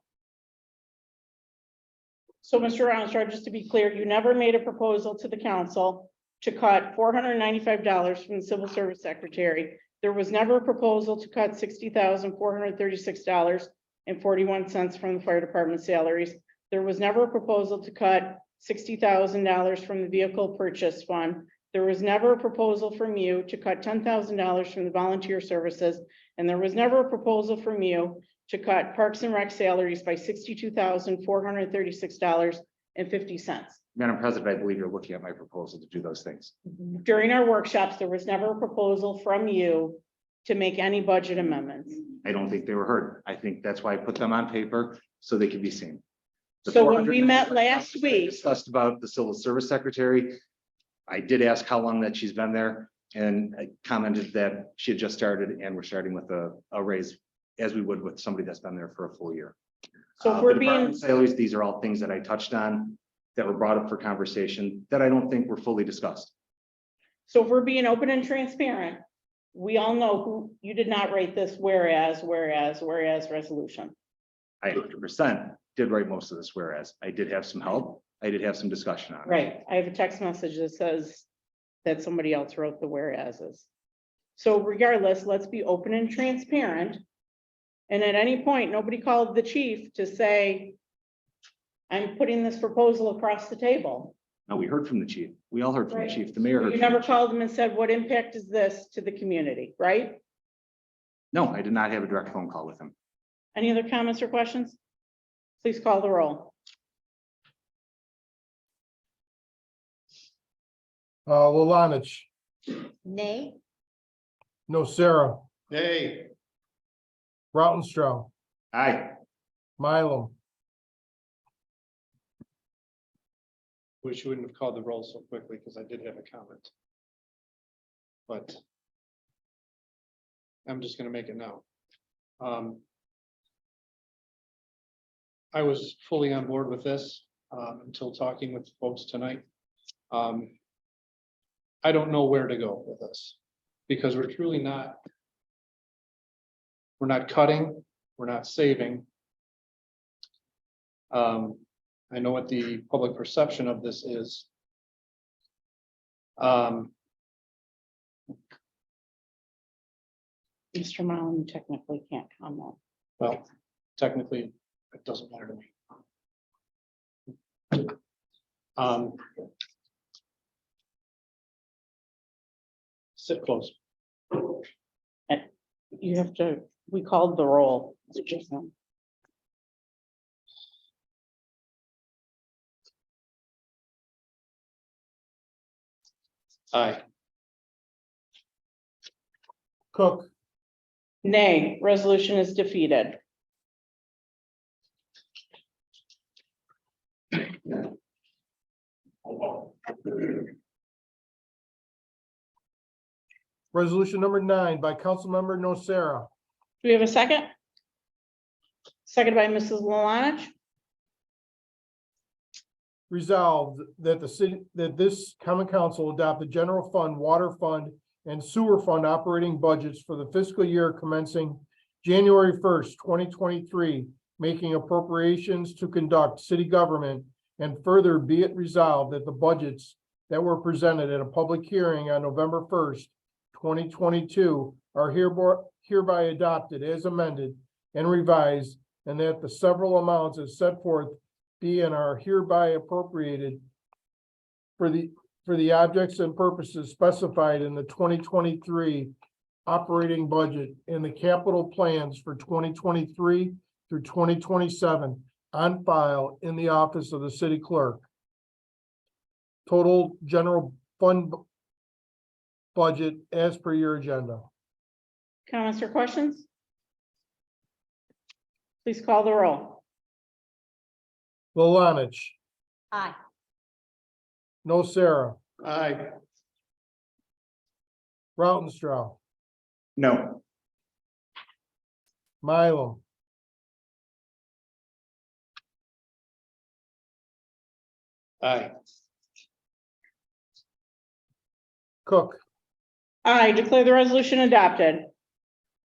So, Mr. Rounstrau, just to be clear, you never made a proposal to the council to cut $495 from the civil service secretary. There was never a proposal to cut $60,436.41 from the fire department salaries. There was never a proposal to cut $60,000 from the vehicle purchase fund. There was never a proposal from you to cut $10,000 from the volunteer services. And there was never a proposal from you to cut Parks and Rec salaries by $62,436.50. Madam President, I believe you're looking at my proposal to do those things. During our workshops, there was never a proposal from you to make any budget amendments. I don't think they were heard. I think that's why I put them on paper so they could be seen. The So when we met 400 last week, discussed about the civil service secretary. I did ask how long that she's been there and I commented that she had just started and we're starting with a raise as we would with somebody that's been there for a full year. so if The we're department being, salaries, these are all things that I touched on that were brought up for conversation that I don't think were fully discussed. so if we're being open and transparent, we all know who, you did not write this whereas resolution. I 100% did write most of this, whereas I did have some help. I did have some discussion on it. Right, I have a text message that says that somebody else wrote the whereases. So regardless, let's be open and transparent. And at any point, nobody called the chief to say, I'm putting this proposal across the table. No, we heard from the chief. We all heard from the Right. chief. The mayor heard. You from the never chief. called them and said, what impact is this to the community, right? No, I did not have a direct phone call with him. Any other comments or questions? Please call the roll. Lalanich, Nay. Nocera, Nay. Rautenstrau, Aye. Mylum, Wish you wouldn't have called the roll so quickly because I did have a comment. But I'm just gonna make it now. I was fully on board with this until talking with folks tonight. I don't know where to go with this because we're truly not. We're not cutting, we're not saving. I know what the public perception of this is. Mr. Mullen technically can't comment. Well, technically, it doesn't matter to me. Sit close. You have to, we called the roll. Aye. Cook, Nay, resolution is defeated. resolution number 9 by Councilmember Nocera. Do we have a second? Second by Mrs. Lalanich. Resolved that this common council adopt the general fund, water fund, and sewer fund operating budgets for the fiscal year commencing January 1st, 2023, making appropriations to conduct city government, and further be it resolved that the budgets that were presented at a public hearing on November 1st, 2022 are hereby adopted as amended and revised, and that the several amounts as set forth be and are hereby appropriated for the objects and purposes specified in the 2023 operating budget and the capital plans for 2023 through 2027 on file in the office of the city clerk. Total general fund budget as per your agenda. Comments or questions? Please call the roll. Lalanich, Aye. Nocera, Aye. Rautenstrau, No. Mylum, Aye. Cook, I declare the resolution adopted.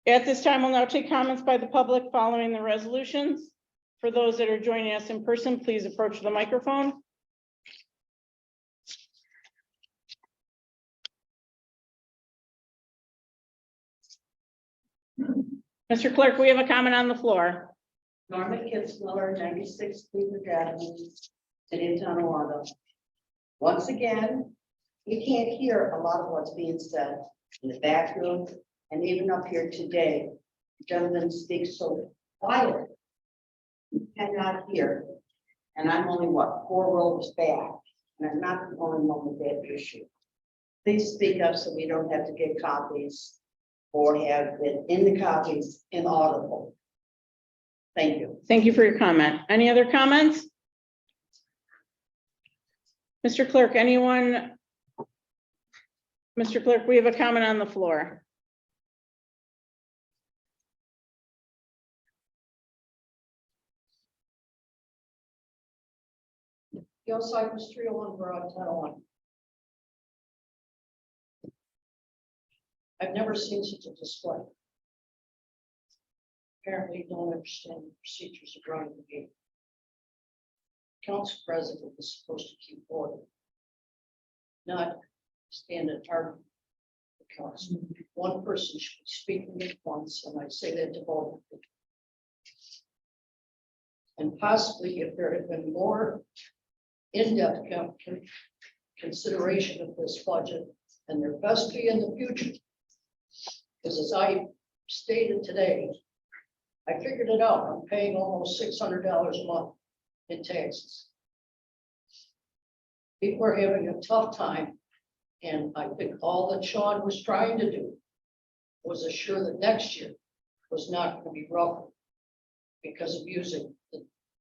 At this time, we'll now take comments by the public following the resolutions. For those that are joining us in person, please approach the microphone. Mr. Clerk, we have a comment on the floor. Norma Kitzmiller, 96 Cleveland Avenue, City of Tonawanda. Once again, you can't hear a lot of what's being said in the back room and even up here today. The gentleman speaks so quietly. You cannot hear. And I'm only, 4 rows back, and I'm not the only one with that issue. Please speak up so we don't have to get copies or have it in the copies inaudible. Thank you. Thank you for your comment. Any other comments? Mr. Clerk, anyone? Mr. Clerk, we have a comment on the floor. Gil Cypress 301 Broad, Tonawanda. I've never seen such a display. Apparently you don't understand the procedures of running the meeting. Council president is supposed to keep order, not stand at target. The council. One person should be speaking at once, and I say that to both. And possibly if there had been more in-depth consideration of this budget, and there must be in the future. Because as I stated today, I figured it out. I'm paying almost $600 a month in taxes. People are having a tough time. And I think all that Sean was trying to do was assure that next year was not going to be rough because of using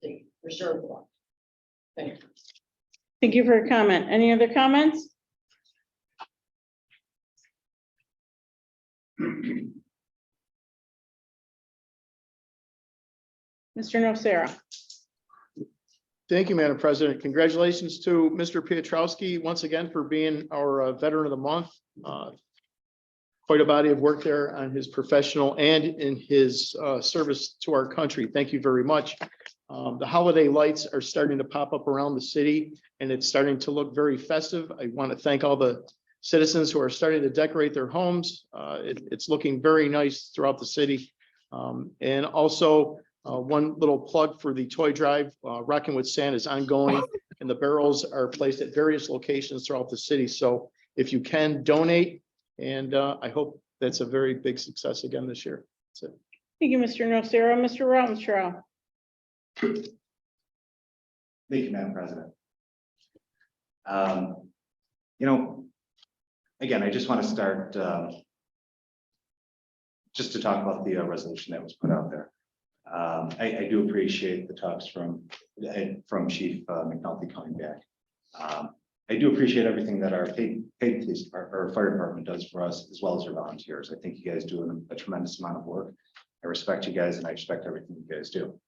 the reserve fund. Thank you. Thank you for your comment. Any other comments? Mr. Nocera. Thank you, Madam President. Congratulations to Mr. Piotrowski once again for being our Veteran of the Month. Quite a body of work there on his professional and in his service to our country. Thank you very much. The holiday lights are starting to pop up around the city and it's starting to look very festive. I want to thank all the citizens who are starting to decorate their homes. It's looking very nice throughout the city. And also, one little plug for the toy drive, Rocking with Santa is ongoing, and the barrels are placed at various locations throughout the city. So if you can donate, and I hope that's a very big success again this year. That's it. Thank you, Mr. Nocera. Mr. Rautenstrau. Thank you, Madam President. You know, again, I just want to start just to talk about the resolution that was put out there. I do appreciate the talks from Chief McNulty coming back. I do appreciate everything that our paid police, our fire department does for us, as well as our volunteers. I think you guys do a tremendous amount of work. I respect you guys and I respect everything you guys do.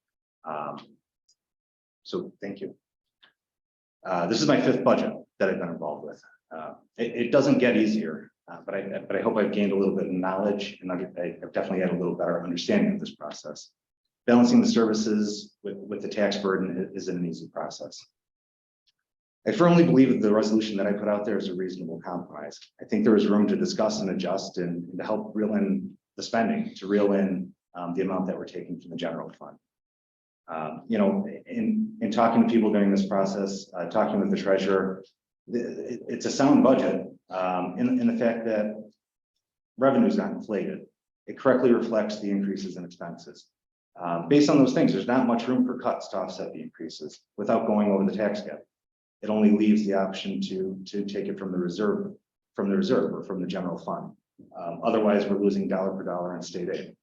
So thank you. This is my 5th budget that I've been involved with. It doesn't get easier, but I hope I've gained a little bit of knowledge, and I've definitely had a little better understanding of this process. Balancing the services with the tax burden isn't an easy process. I firmly believe that the resolution that I put out there is a reasonable compromise. I think there is room to discuss and adjust and to help reel in the spending, to reel in the amount that we're taking from the general fund. You know, in talking to people during this process, talking with the treasurer, it's a sound budget in the fact that revenue is not inflated. It correctly reflects the increases in expenses. Based on those things, there's not much room for cuts to offset the increases without going over the tax cap. It only leaves the option to take it from the reserve or from the general fund. Otherwise, we're losing dollar per dollar in state aid.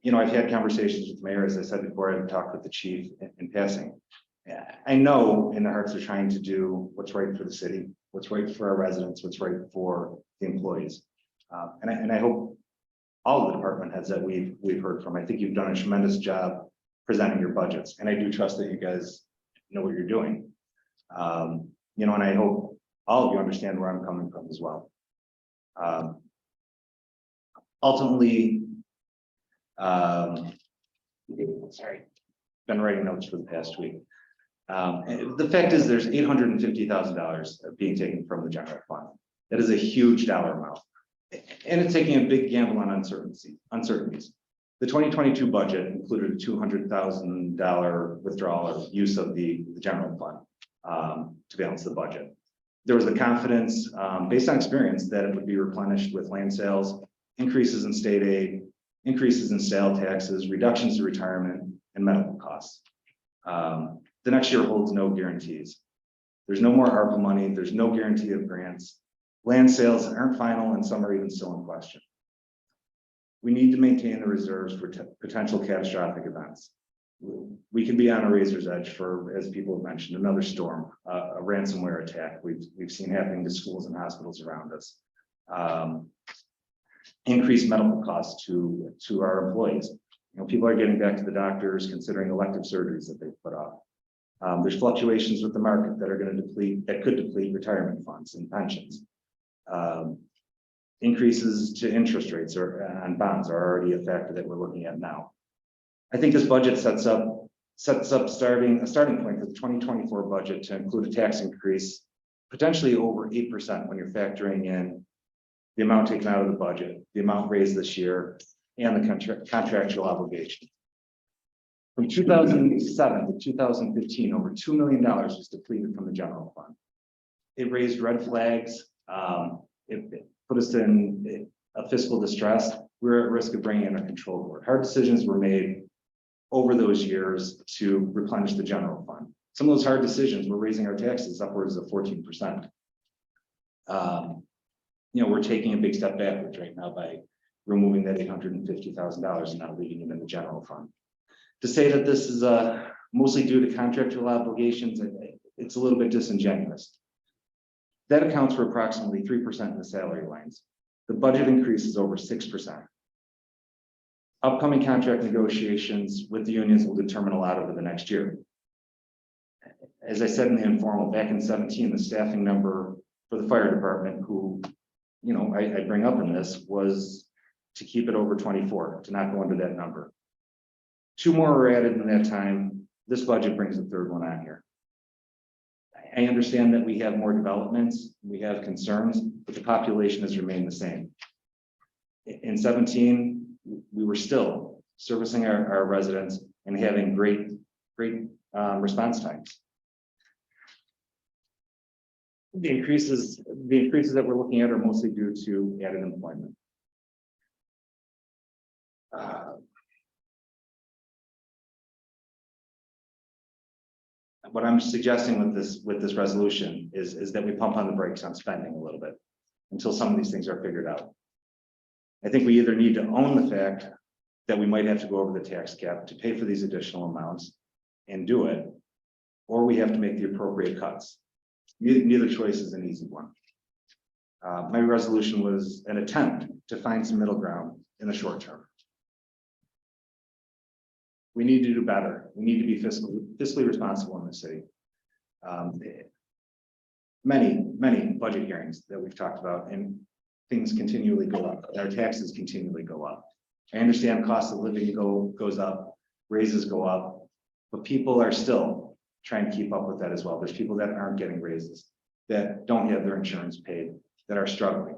You know, I've had conversations with the mayor, as I said before, I've talked with the chief in passing. I know in their hearts they're trying to do what's right for the city, what's right for our residents, what's right for the employees. And I hope all of the department heads that we've heard from, I think you've done a tremendous job presenting your budgets. And I do trust that you guys know what you're doing. You know, and I hope all of you understand where I'm coming from as well. Ultimately, sorry, been writing notes for the past week. The fact is there's $850,000 being taken from the general fund. That is a huge dollar amount. And it's taking a big gamble on uncertainties. The 2022 budget included a $200,000 withdrawal or use of the general fund to balance the budget. There was a confidence based on experience that it would be replenished with land sales, increases in state aid, increases in sale taxes, reductions to retirement, and medical costs. The next year holds no guarantees. There's no more ARPA money. There's no guarantee of grants. Land sales aren't final, and some are even still in question. We need to maintain the reserves for potential catastrophic events. We can be on a razor's edge for, as people have mentioned, another storm, a ransomware attack we've seen happening to schools and hospitals around us. Increased medical costs to our employees. You know, people are getting back to the doctors, considering elective surgeries that they've put off. There's fluctuations with the market that are going to could deplete retirement funds and pensions. Increases to interest rates on bonds are already a factor that we're looking at now. I think this budget sets up a starting point for the 2024 budget to include a tax increase potentially over 8% when you're factoring in the amount taken out of the budget, the amount raised this year, and the contractual obligation. From 2007 to 2015, over $2 million was depleted from the general fund. It raised red flags. It put us in a fiscal distress. We're at risk of bringing in a control board. Hard decisions were made over those years to replenish the general fund. Some of those hard decisions were raising our taxes upwards of 14%. You know, we're taking a big step backwards right now by removing that $850,000 and not leaving it in the general fund. To say that this is mostly due to contractual obligations, it's a little bit disingenuous. That accounts for approximately 3% of the salary lines. The budget increase is over 6%. Upcoming contract negotiations with the unions will determine a lot over the next year. As I said in the informal, back in 17, the staffing number for the fire department, who, you know, I bring up in this, was to keep it over 24, to not go under that number. 2 more were added in that time. This budget brings the 3rd one on here. I understand that we have more developments, we have concerns, but the population has remained the same. In 17, we were still servicing our residents and having great response times. The increases that we're looking at are mostly due to added employment. What I'm suggesting with this resolution is that we pump on the brakes on spending a little bit until some of these things are figured out. I think we either need to own the fact that we might have to go over the tax cap to pay for these additional amounts and do it, or we have to make the appropriate cuts. Neither choice is an easy one. My resolution was an attempt to find some middle ground in the short term. We need to do better. We need to be fiscally responsible in the city. Many budget hearings that we've talked about, and things continually go up. Our taxes continually go up. I understand cost of living goes up, raises go up, but people are still trying to keep up with that as well. There's people that aren't getting raises, that don't have their insurance paid, that are struggling.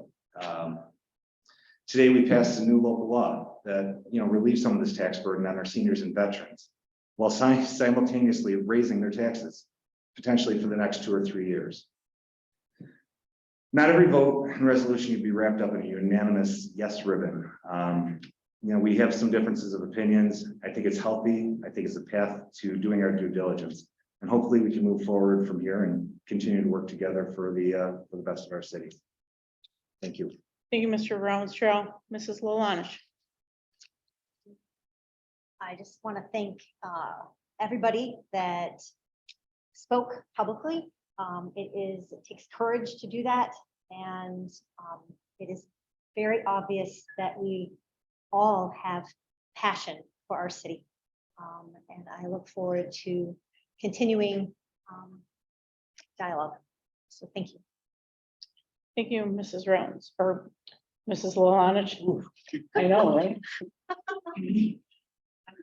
Today, we passed a new local law that relieves some of this tax burden on our seniors and veterans, while simultaneously raising their taxes, potentially for the next 2 or 3 years. Not every vote and resolution should be wrapped up in a unanimous yes ribbon. We have some differences of opinions. I think it's healthy. I think it's a path to doing our due diligence, and hopefully we can move forward from here and continue to work together for the best of our city. Thank you. Thank you, Mr. Rounstrau. Mrs. Lalanish. I just want to thank everybody that spoke publicly. It takes courage to do that, and it is very obvious that we all have passion for our city. And I look forward to continuing dialogue. So thank you. Thank you, Mrs. Rounds, or Mrs. Lalanish. I know, right?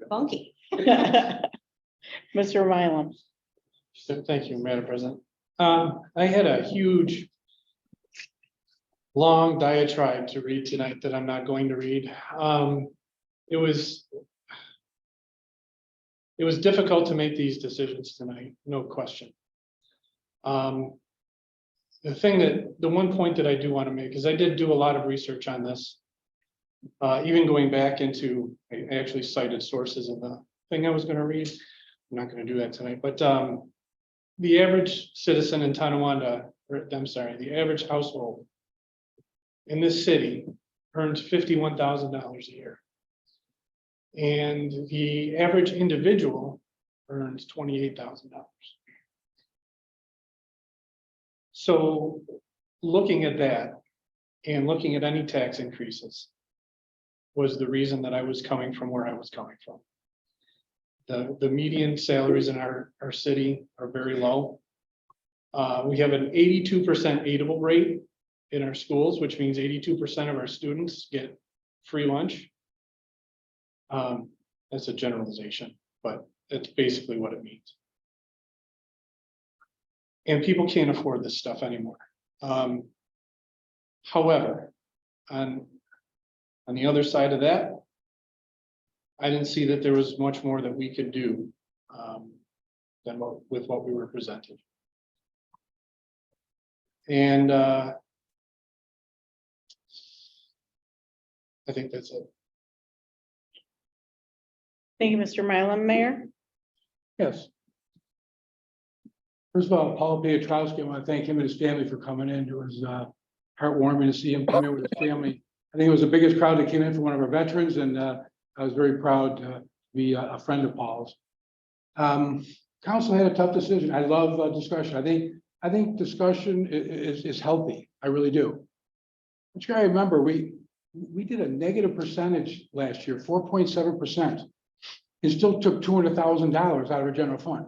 Funky. Mr. Mylum. So, thank you, Madam President. I had a huge, long diatribe to read tonight that I'm not going to read. It was difficult to make these decisions tonight, no question. The one point that I do want to make is I did do a lot of research on this. Even going back into, I actually cited sources in the thing I was going to read. I'm not going to do that tonight, but the average citizen in Tonawanda, the average household in this city earns $51,000 a year. And the average individual earns $28,000. So looking at that and looking at any tax increases was the reason that I was coming from where I was coming from. The median salaries in our city are very low. We have an 82% aidable rate in our schools, which means 82% of our students get free lunch. That's a generalization, but that's basically what it means. And people can't afford this stuff anymore. However, on the other side of that, I didn't see that there was much more that we could do with what we were presented. And I think that's it. Thank you, Mr. Mylum. Mayor? Yes. First of all, Paul Piotrowski, I want to thank him and his family for coming in. It was heartwarming to see him come in with his family. I think it was the biggest crowd that came in for one of our veterans, and I was very proud to be a friend of Paul's. Council had a tough decision. I love discussion. I think discussion is healthy. I really do. But you gotta remember, we did a negative percentage last year, 4.7%. It still took $200,000 out of our general fund.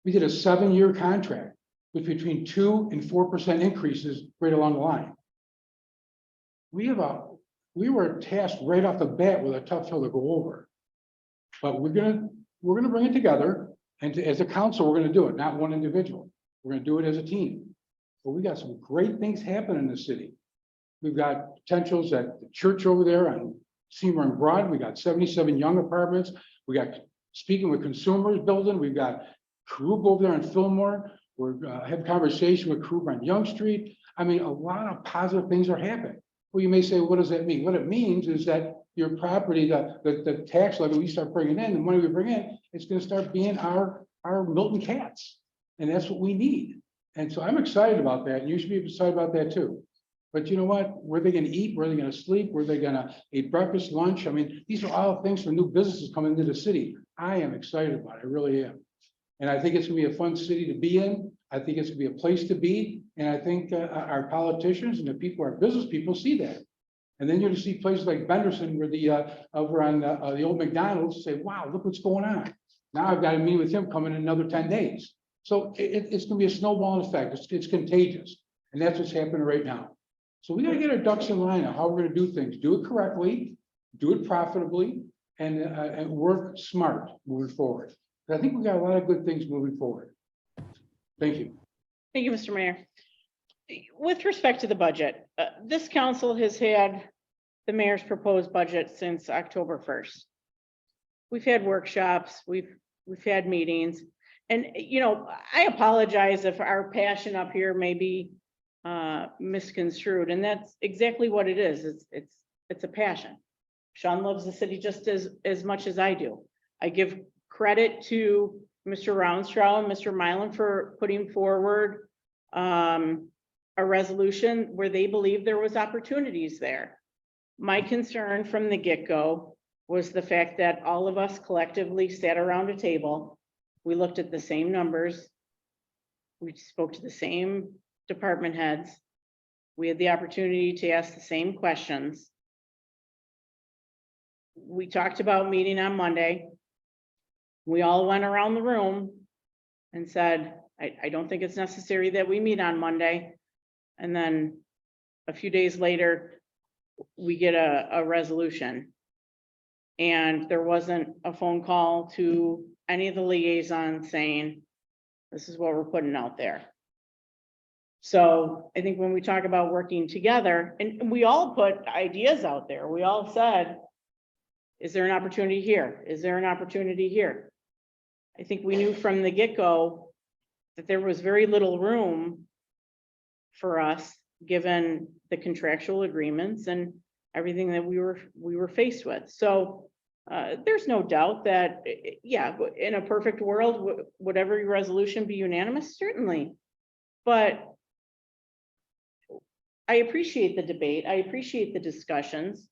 We did a 7-year contract with between 2% and 4% increases right along the line. We were tasked right off the bat with a tough hill to go over, but we're gonna bring it together. And as a council, we're gonna do it, not one individual. We're gonna do it as a team. But we got some great things happening in the city. We've got potentials at the church over there on Seymour and Broad. We got 77 young apartments. We got speaking with consumers building. We've got Karuk over there on Fillmore. We're having conversation with Karuk on Young Street. I mean, a lot of positive things are happening. Well, you may say, what does that mean? What it means is that your property, the tax levy we start bringing in, the money we bring in, it's gonna start being our Milton Cats. And that's what we need. And so I'm excited about that. And you should be excited about that too. But you know what? Where are they gonna eat? Where are they gonna sleep? Where are they gonna eat breakfast, lunch? I mean, these are all things for new businesses coming into the city. I am excited about it. I really am. And I think it's gonna be a fun city to be in. I think it's gonna be a place to be. And I think our politicians and the people, our business people see that. And then you're gonna see places like Benderson where over on the old McDonald's say, wow, look what's going on. Now I've got to meet with him coming in another 10 days. So it's gonna be a snowball effect. It's contagious. And that's what's happening right now. So we gotta get our ducks in line on how we're gonna do things, do it correctly, do it profitably, and work smart moving forward. But I think we got a lot of good things moving forward. Thank you. Thank you, Mr. Mayor. With respect to the budget, this council has had the mayor's proposed budget since October 1st. We've had workshops, we've had meetings, and, you know, I apologize if our passion up here may be misconstrued, and that's exactly what it is. It's a passion. Sean loves the city just as much as I do. I give credit to Mr. Rounstraw and Mr. Mylan for putting forward a resolution where they believe there was opportunities there. My concern from the get-go was the fact that all of us collectively sat around a table. We looked at the same numbers. We spoke to the same department heads. We had the opportunity to ask the same questions. We talked about meeting on Monday. We all went around the room and said, I don't think it's necessary that we meet on Monday. And then a few days later, we get a resolution. And there wasn't a phone call to any of the liaisons saying, this is what we're putting out there. So I think when we talk about working together, and we all put ideas out there, we all said, is there an opportunity here? Is there an opportunity here? I think we knew from the get-go that there was very little room for us, given the contractual agreements and everything that we were faced with. So there's no doubt that, yeah, in a perfect world, would every resolution be unanimous? Certainly. But I appreciate the debate. I appreciate the discussions.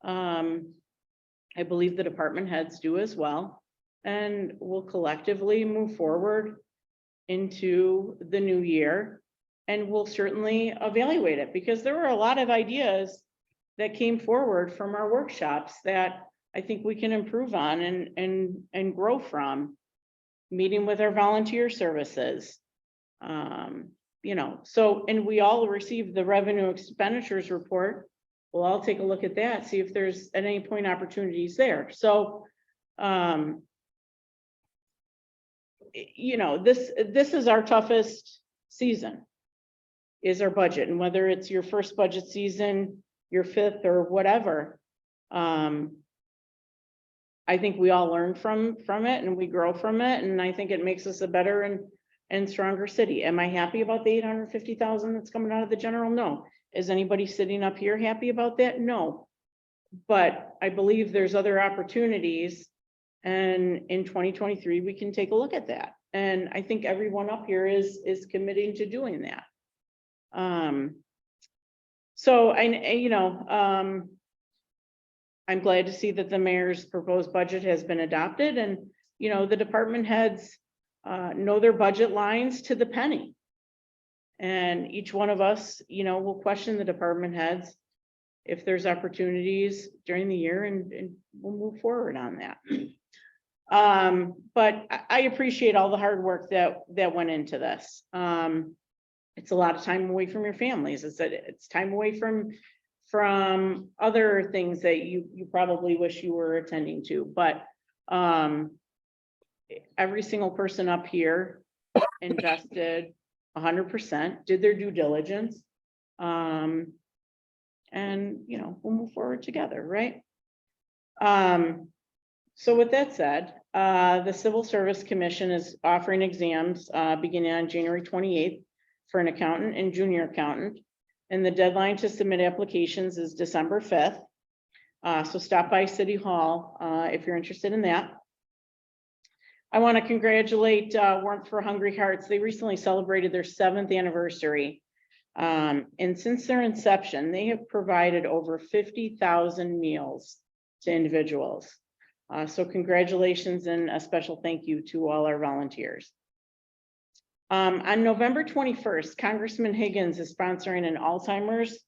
I believe the department heads do as well. And we'll collectively move forward into the new year. And we'll certainly evaluate it, because there were a lot of ideas that came forward from our workshops that I think we can improve on and grow from. Meeting with our volunteer services. You know, so, and we all received the revenue expenditures report. We'll all take a look at that, see if there's at any point opportunities there. So, you know, this is our toughest season, is our budget. And whether it's your first budget season, your fifth, or whatever, I think we all learn from it and we grow from it. And I think it makes us a better and stronger city. Am I happy about the 850,000 that's coming out of the general? No. Is anybody sitting up here happy about that? No. But I believe there's other opportunities, and in 2023, we can take a look at that. And I think everyone up here is committing to doing that. So I'm glad to see that the mayor's proposed budget has been adopted, and, you know, the department heads know their budget lines to the penny. And each one of us, you know, will question the department heads if there's opportunities during the year, and we'll move forward on that. But I appreciate all the hard work that went into this. It's a lot of time away from your families. It's time away from other things that you probably wish you were attending to, but every single person up here invested 100%, did their due diligence. And, you know, we'll move forward together, right? So with that said, the Civil Service Commission is offering exams beginning on January 28th for an accountant and junior accountant. And the deadline to submit applications is December 5th. So stop by City Hall if you're interested in that. I want to congratulate Warmth for Hungry Hearts. They recently celebrated their 7th anniversary. And since their inception, they have provided over 50,000 meals to individuals. So congratulations and a special thank you to all our volunteers. On November 21st, Congressman Higgins is sponsoring an Alzheimer's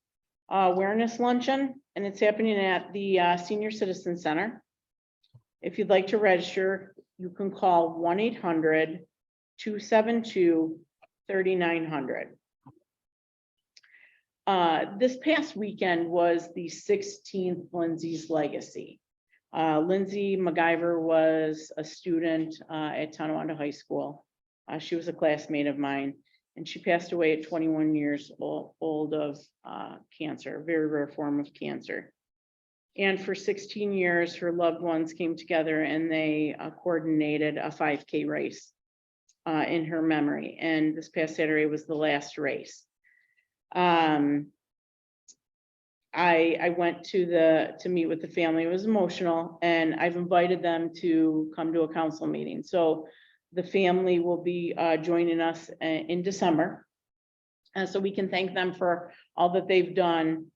awareness luncheon, and it's happening at the Senior Citizen Center. If you'd like to register, you can call 1-800-272-3900. This past weekend was the 16th Lindsay's Legacy. Lindsay MacGyver was a student at Tonawanda High School. She was a classmate of mine, and she passed away at 21 years old of cancer, a very rare form of cancer. And for 16 years, her loved ones came together and they coordinated a 5K race in her memory. And this past Saturday was the last race. I went to meet with the family. It was emotional, and I've invited them to come to a council meeting. So the family will be joining us in December. And so we can thank them for all that they've done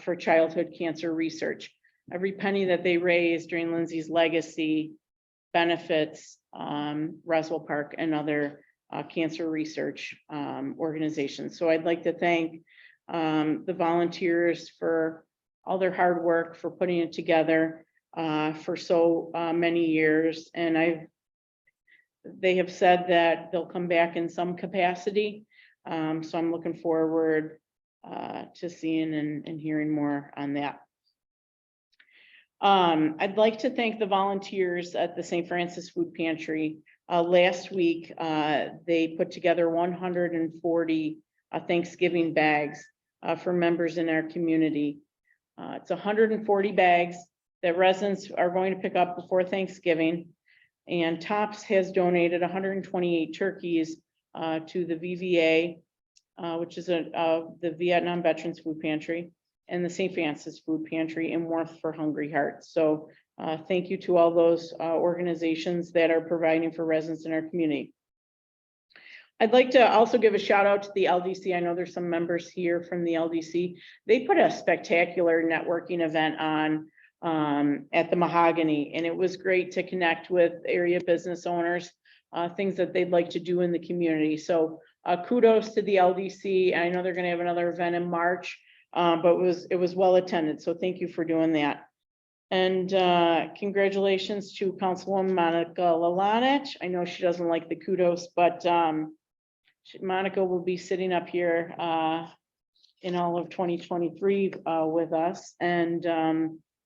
for childhood cancer research. Every penny that they raised during Lindsay's Legacy benefits Roswell Park and other cancer research organizations. So I'd like to thank the volunteers for all their hard work, for putting it together for so many years. And they have said that they'll come back in some capacity. So I'm looking forward to seeing and hearing more on that. I'd like to thank the volunteers at the St. Francis Food Pantry. Last week, they put together 140 Thanksgiving bags for members in our community. It's 140 bags that residents are going to pick up before Thanksgiving. And TOPS has donated 128 turkeys to the VVA, which is the Vietnam Veterans Food Pantry, and the St. Francis Food Pantry, and Warmth for Hungry Hearts. So thank you to all those organizations that are providing for residents in our community. I'd like to also give a shout out to the LDC. I know there's some members here from the LDC. They put a spectacular networking event on at the Mahogany, and it was great to connect with area business owners, things that they'd like to do in the community. So kudos to the LDC. I know they're going to have another event in March, but it was well attended. So thank you for doing that. And congratulations to Councilwoman Monica Lalanich. I know she doesn't like the kudos, but Monica will be sitting up here in all of 2023 with us. And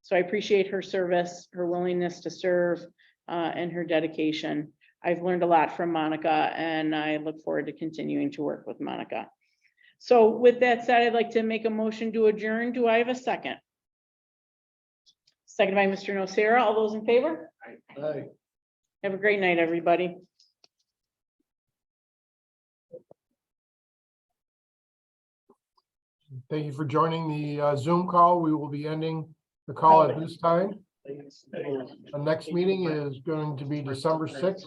so I appreciate her service, her willingness to serve, and her dedication. I've learned a lot from Monica, and I look forward to continuing to work with Monica. So with that said, I'd like to make a motion to adjourn. Do I have a second? Second by Mr. Nocera. All those in favor? Aye. Have a great night, everybody. Thank you for joining the Zoom call. We will be ending the call at this time. The next meeting is going to be December 6th.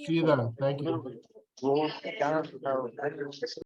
See you then. Thank you.